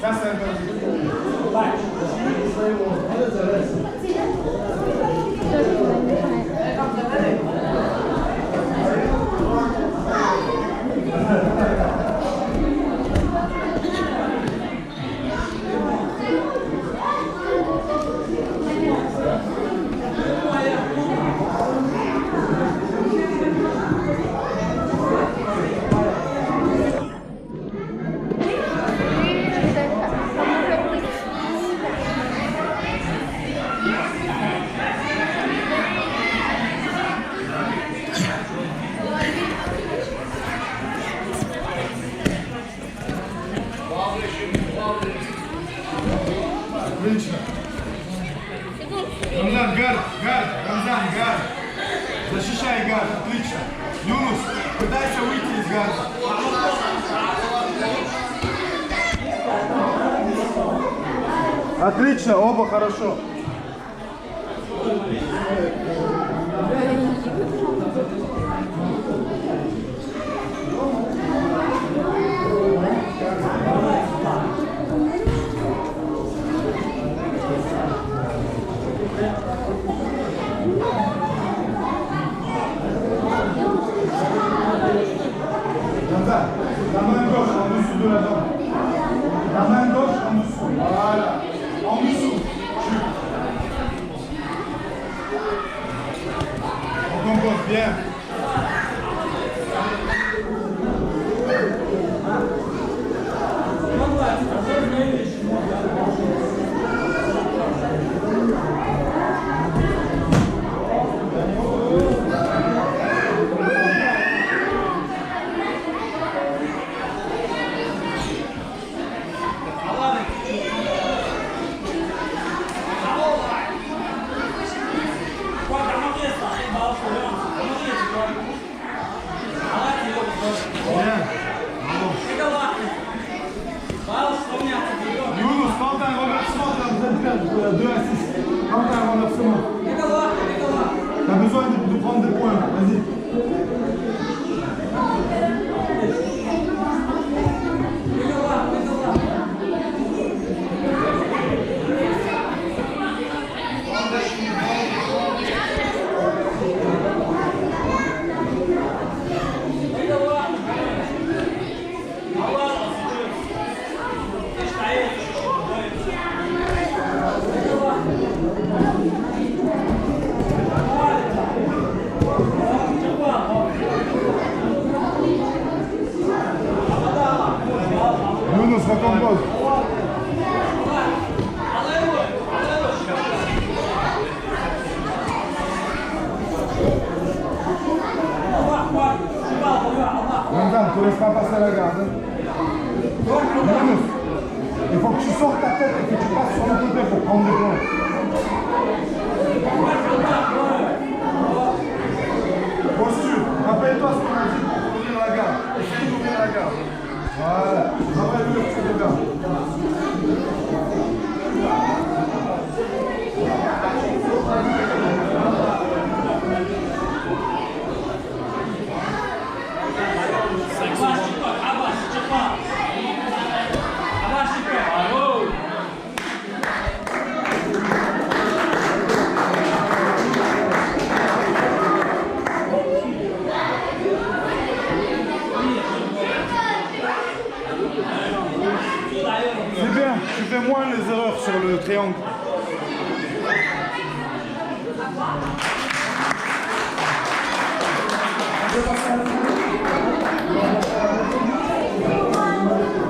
Ça, c'est un peu. Отлично. Рамзан, гард, Рамзан, гард. Защищай гард, отлично. Юнус, пытайся выйти из гарда. Отлично, оба хорошо. La main gauche en dessous de la jambe. La main gauche en dessous. Voilà. En dessous. On compose bien. Younous, tente un renversement, tu as besoin de faire 2 à 6. Tente un renversement. Tu as besoin de prendre des points. Vas-y. Younous, recompose. Ramzan, tu ne laisses pas passer la garde. Younous, il faut que tu sortes ta tête et que tu passes sur le côté pour prendre des points. Posture, rappelle-toi ce qu'on a dit pour ouvrir la garde. Essaye d'ouvrir la garde. Voilà, travaille l'ouverture de garde. C'est bien, tu fais moins les erreurs sur le triangle. On peut passer à la fin.